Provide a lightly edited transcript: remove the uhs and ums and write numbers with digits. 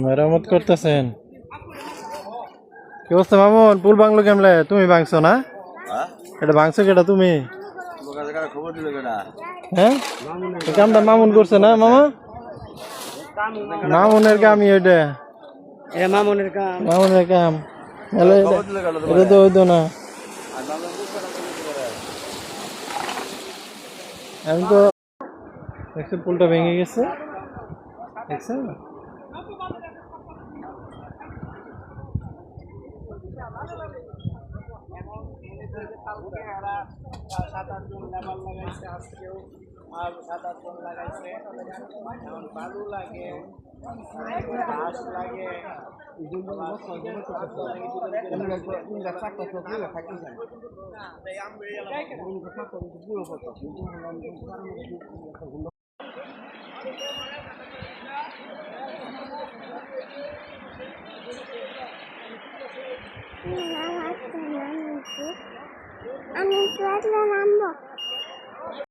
মেরামত করতেছেন। কি অবস্থা মামুন? পুল ভাঙলো কেমলে? তুমি ভাঙছো না? এটা ভাঙছো কেটা তুমি? হ্যাঁ, কামটা মামুন করছে না মামা? মামুনের কামই ওইটা, মামুনের কাম। এটা তো হইতো না। আমি তো দেখছি পুলটা ভেঙে গেছে, দেখছেন? আমি নামবো।